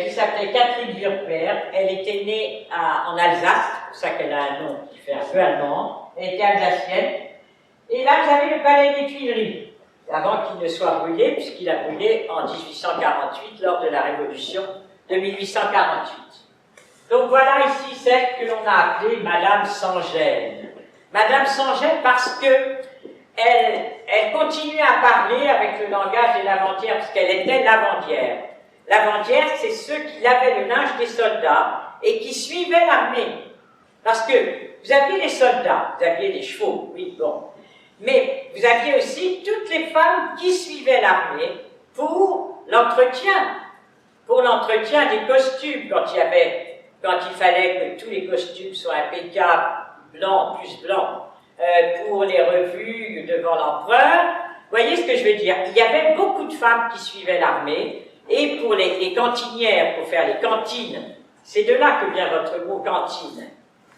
qui s'appelait Catherine Burpert. Elle était née en Alsace, c'est pour ça qu'elle a un nom qui fait un peu allemand. Elle était alsacienne. Et là, vous avez le palais des Tuileries, avant qu'il ne soit brûlé, puisqu'il a brûlé en 1848 lors de la Révolution de 1848. Donc voilà ici celle que l'on a appelée Madame Sans-Gêne. Madame Sans-Gêne parce que elle continuait à parler avec le langage des lavandières, parce qu'elle était lavandière. Lavandière, c'est ceux qui lavaient le linge des soldats et qui suivaient l'armée. Parce que vous aviez les soldats, vous aviez les chevaux, oui, bon. Mais vous aviez aussi toutes les femmes qui suivaient l'armée pour l'entretien des costumes, quand il fallait que tous les costumes soient impeccables, blancs plus blancs, pour les revues devant l'empereur. Vous voyez ce que je veux dire? Il y avait beaucoup de femmes qui suivaient l'armée, et pour les cantinières, pour faire les cantines, c'est de là que vient votre mot cantine.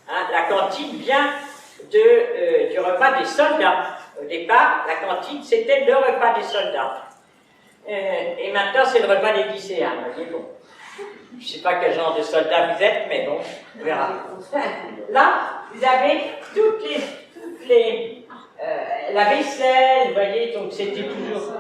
Hein, la cantine vient du repas des soldats. Au départ, la cantine, c'était le repas des soldats. Et maintenant, c'est le repas des lycéens. Mais bon, je ne sais pas quel genre de soldat vous êtes, mais bon, on verra. Là, vous avez la vaisselle, vous voyez, donc c'était toujours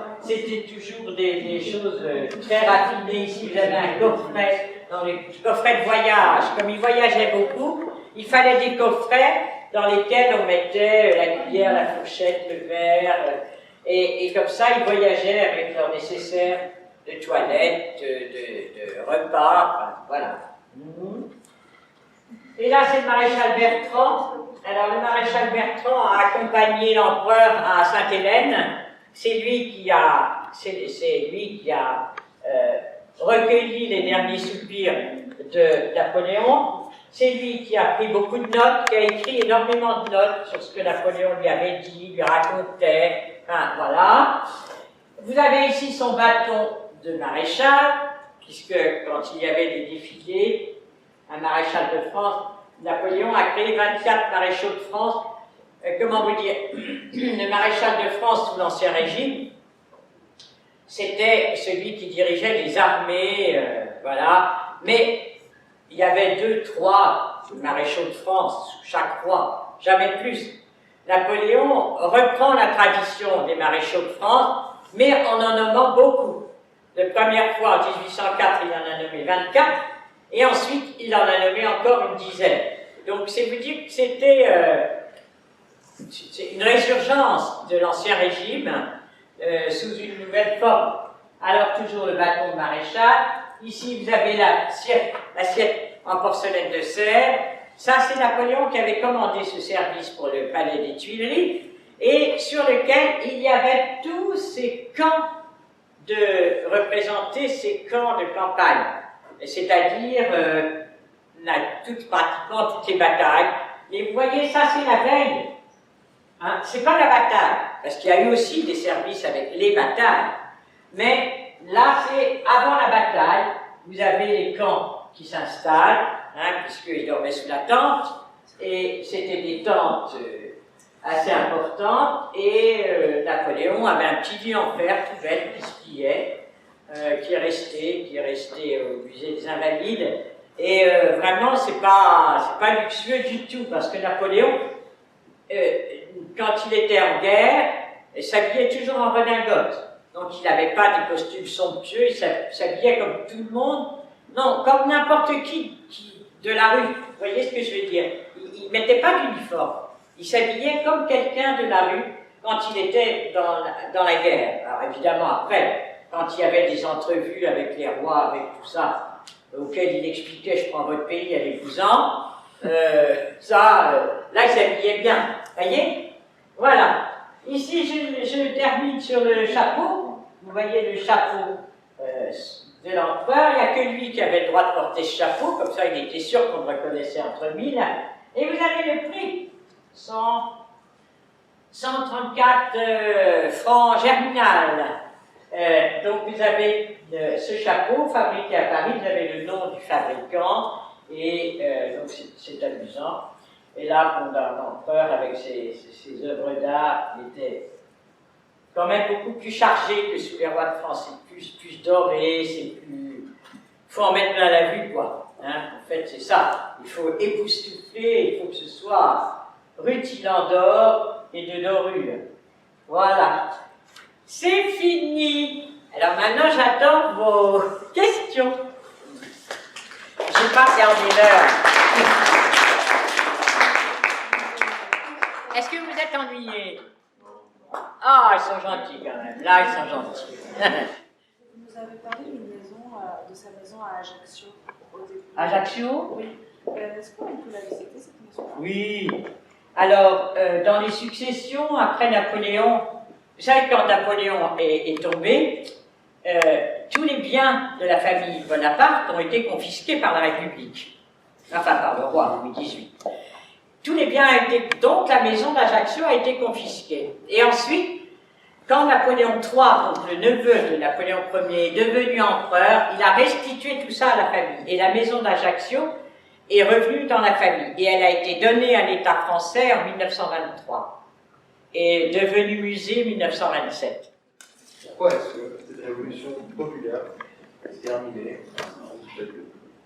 des choses très raffinées. Ici, vous avez un coffret, dans les coffrets de voyage. Comme ils voyageaient beaucoup, il fallait des coffrets dans lesquels on mettait la cuillère, la fourchette, le verre, et comme ça, ils voyageaient avec leur nécessaire de toilette, de repas, enfin, voilà. Et là, c'est le maréchal Bertrand. Alors, le maréchal Bertrand a accompagné l'empereur à Sainte-Hélène. C'est lui qui a recueilli les derniers soupirs de Napoléon. C'est lui qui a pris beaucoup de notes, qui a écrit énormément de notes sur ce que Napoléon lui avait dit, lui racontait. Enfin, voilà. Vous avez ici son bâton de maréchal, puisque quand il y avait des défilés, un maréchal de France, Napoléon a créé 24 maréchaux de France. Comment vous dire? Le maréchal de France sous l'Ancien Régime, c'était celui qui dirigeait les armées, voilà. Mais il y avait 2, 3 maréchaux de France sous chaque roi, jamais plus. Napoléon reprend la tradition des maréchaux de France, mais en nommant beaucoup. La première fois, en 1804, il en a nommé 24, et ensuite, il en a nommé encore une dizaine. Donc, c'est vous dire que c'était une résurgence de l'Ancien Régime sous une nouvelle forme. Alors, toujours le bâton de maréchal. Ici, vous avez l'assiette en porcelaine de Sèvres. Ça, c'est Napoléon qui avait commandé ce service pour le palais des Tuileries, et sur lequel il y avait tous ces camps représenter ces camps de campagne. C'est-à-dire pratiquement toutes les batailles. Mais vous voyez, ça c'est la veille. Hein? C'est pas la bataille, parce qu'il y a eu aussi des services avec les batailles. Mais là, c'est avant la bataille. Vous avez les camps qui s'installent, hein, puisqu'ils dormaient sous la tente, et c'était des tentes assez importantes, et Napoléon avait un petit lit en fer tout bête qui se pliait, qui est resté au musée des Invalides. Et vraiment, c'est pas luxueux du tout, parce que Napoléon, quand il était en guerre, il s'habillait toujours en redingote. Donc il n'avait pas des costumes somptueux, il s'habillait comme tout le monde, non, comme n'importe qui de la rue. Vous voyez ce que je veux dire? Il ne mettait pas d'uniforme. Il s'habillait comme quelqu'un de la rue quand il était dans la guerre. Alors évidemment, après, quand il y avait des entrevues avec les rois, avec tout ça, auxquelles il expliquait « je prends votre pays, allez-vous-en », là, il s'habillait bien. Vous voyez? Voilà. Ici, je termine sur le chapeau. Vous voyez le chapeau de l'empereur. Il n'y a que lui qui avait le droit de porter ce chapeau. Comme ça, il était sûr qu'on le reconnaissait entre mille. Et vous avez le prix. 134 francs germinal. Donc vous avez ce chapeau fabriqué à Paris, vous avez le nom du fabricant, et donc c'est amusant. Et là, l'empereur, avec ses œuvres d'art, il était quand même beaucoup plus chargé que sous les rois de France. C'est plus doré, c'est plus... Il faut en mettre plein la vue, quoi. Hein? En fait, c'est ça. Il faut époustoufler, il faut que ce soit rutilant d'or et de dorure. Voilà. C'est fini. Alors maintenant, j'attends vos questions. pas, c'est en une heure. Est-ce que vous êtes ennuyés? Ah, ils sont gentils quand même. Là, ils sont gentils. Vous nous avez parlé d'une maison, de sa maison à Ajaccio. Au début. Ajaccio? Oui. Est-ce qu'on peut la visiter, cette maison? Oui. Alors, dans les successions, après Napoléon, vous savez, quand Napoléon est tombé, tous les biens de la famille Bonaparte ont été confisqués par la République. Enfin, par le roi Louis XVIII. Tous les biens ont été... Donc, la maison d'Ajaccio a été confisquée. Et ensuite, quand Napoléon III, donc le neveu de Napoléon Ier, est devenu empereur, il a restitué tout ça à la famille. Et la maison d'Ajaccio est revenue dans la famille. Et elle a été donnée à l'État français en 1923. Et devenue musée en 1927. Pourquoi est-ce que cette révolution populaire est terminée?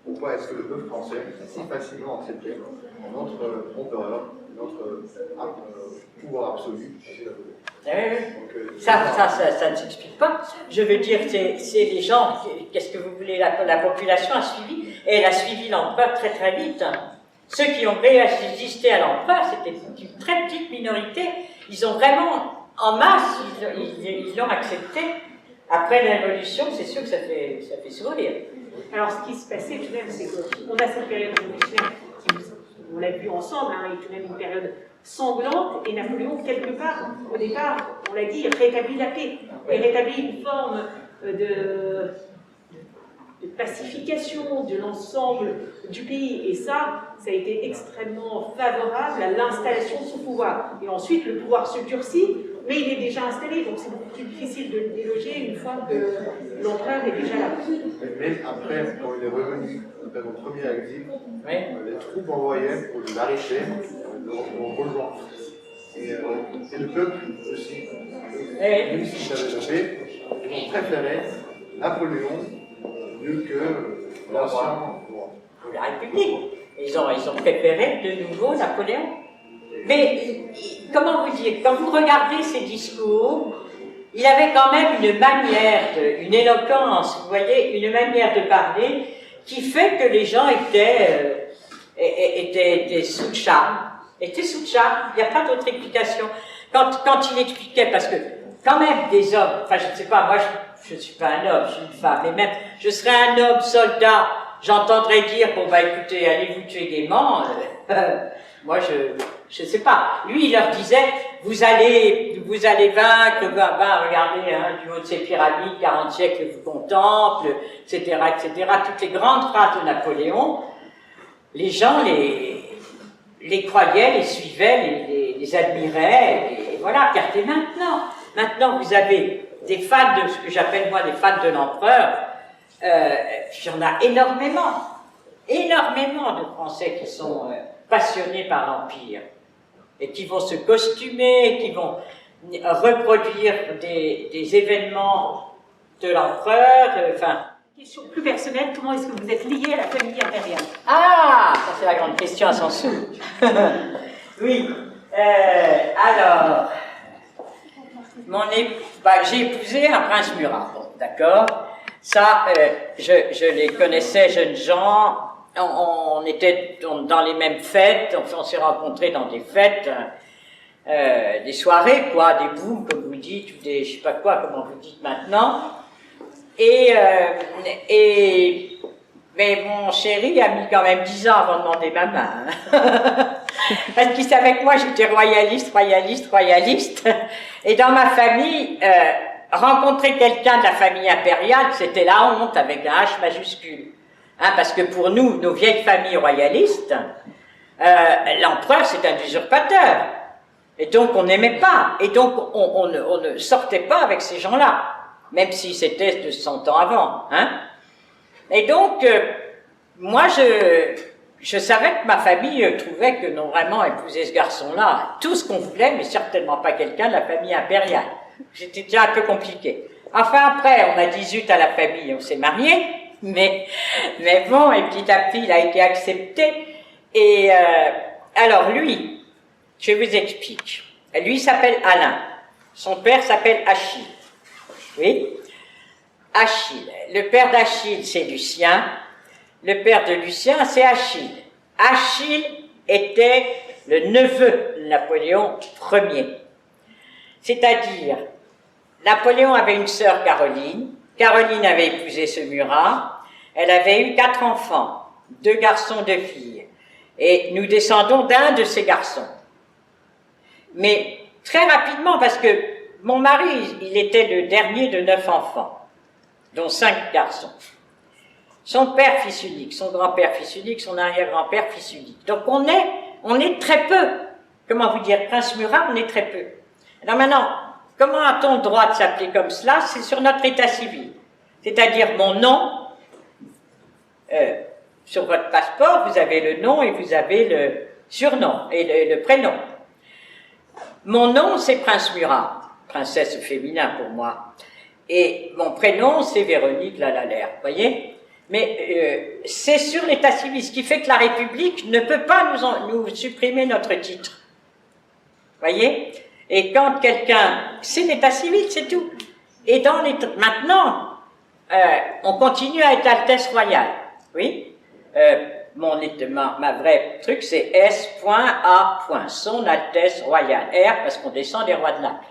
Pourquoi est-ce que le peuple français a si facilement accepté notre empereur, notre pouvoir absolu? Ça ne s'explique pas. Je veux dire, c'est les gens, qu'est-ce que vous voulez, la population a suivi, et elle a suivi l'empereur très très vite. Ceux qui ont résisté à l'empereur, c'était une très petite minorité. Ils ont vraiment, en masse, ils l'ont accepté. Après la Révolution, c'est sûr que ça fait sourire. Alors, ce qui se passait tout de même, c'est qu'on a cette période révolutionnaire, on l'a vu ensemble, hein, et tout de même une période sanglante, et Napoléon, quelque part, au départ, on l'a dit, rétablit la paix, et rétablit une forme de pacification de l'ensemble du pays, et ça a été extrêmement favorable à l'installation de son pouvoir. Et ensuite, le pouvoir se durcit, mais il est déjà installé, donc c'est beaucoup plus difficile de le déloger une fois que l'empereur est déjà là. Même après, quand il est revenu, après son premier exil, les troupes envoyées pour l'arrêter, l'ont rejoint. Et le peuple aussi, même s'il avait la paix, ils ont préféré Napoléon mieux que l'ancien roi. La République. Ils ont préféré de nouveau Napoléon. Mais, comment vous dire, quand vous regardez ses discours, il avait quand même une manière, une éloquence, vous voyez, une manière de parler qui fait que les gens étaient sous le charme. Étaient sous le charme, il n'y a pas d'autre explication. Quand il expliquait, parce que quand même des hommes, enfin je ne sais pas, moi je ne suis pas un homme, je suis une femme, mais même je serais un homme soldat, j'entendrais dire, bon bah écoutez, allez vous tuer gaiement, moi je sais pas. Lui, il leur disait, vous allez vaincre, regardez, hein, du haut de ces pyramides, 40 siècles vous contemplent, etc., etc. Toutes les grandes phrases de Napoléon, les gens les croyaient, les suivaient, les admiraient, et voilà. Regardez maintenant vous avez des fans de ce que j'appelle moi des fans de l'empereur, il y en a énormément de Français qui sont passionnés par l'Empire, et qui vont se costumer, qui vont reproduire des événements de l'empereur, enfin... Question plus personnelle, comment est-ce que vous êtes lié à la famille impériale? Ah, ça c'est la grande question à son sou. Oui, alors, j'ai épousé un prince Murat, bon, d'accord. Ça, je les connaissais jeunes gens, on était dans les mêmes fêtes, on s'est rencontrés dans des fêtes, des soirées, quoi, des booms, comme vous dites, ou des, je sais pas quoi, comment vous dites maintenant. Mais mon chéri a mis quand même 10 ans avant de demander ma main. Hein. Parce qu'il savait que moi j'étais royaliste. Et dans ma famille, rencontrer quelqu'un de la famille impériale, c'était la honte avec un H majuscule. Hein, parce que pour nous, nos vieilles familles royalistes, l'empereur c'est un usurpateur. Et donc on n'aimait pas. Et donc on ne sortait pas avec ces gens-là. Même si c'était de 100 ans avant, hein. Et donc, moi, je savais que ma famille trouvait que non, vraiment, épouser ce garçon-là, tout ce qu'on voulait, mais certainement pas quelqu'un de la famille impériale. C'était déjà un peu compliqué. Enfin, après, on a dit zut à la famille, on s'est mariés, mais bon, et petit à petit, il a été accepté. Et alors, lui, je vous explique. Lui s'appelle Alain. Son père s'appelle Achille. Oui, Achille. Le père d'Achille, c'est Lucien. le père de Lucien, c'est Achille. Achille était le neveu de Napoléon Ier. C'est-à-dire, Napoléon avait une sœur Caroline. Caroline avait épousé ce Murat. Elle avait eu 4 enfants, 2 garçons, 2 filles. Et nous descendons d'un de ces garçons. Mais très rapidement, parce que mon mari, il était le dernier de 9 enfants, dont 5 garçons. Son père, fils unique, son grand-père, fils unique, son arrière-grand-père, fils unique. Donc on est très peu. Comment vous dire, Prince Murat, on est très peu. Alors maintenant, comment a-t-on le droit de s'appeler comme cela? C'est sur notre état civil. C'est-à-dire mon nom, sur votre passeport, vous avez le nom et vous avez le surnom et le prénom. Mon nom, c'est Prince Murat, princesse au féminin pour moi. Et mon prénom, c'est Véronique Lalalaire, vous voyez? Mais c'est sur l'état civil, ce qui fait que la République ne peut pas nous supprimer notre titre. Vous voyez? Et quand quelqu'un... C'est l'état civil, c'est tout. Et maintenant, on continue à être Altesse Royale. Oui? Ma vraie truc, c'est S.A. Son Altesse Royale. R, parce qu'on descend des rois de Naples.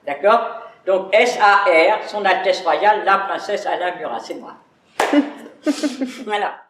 D'accord? Donc S.A.R, Son Altesse Royale, la princesse Alain Murat, c'est moi. Voilà.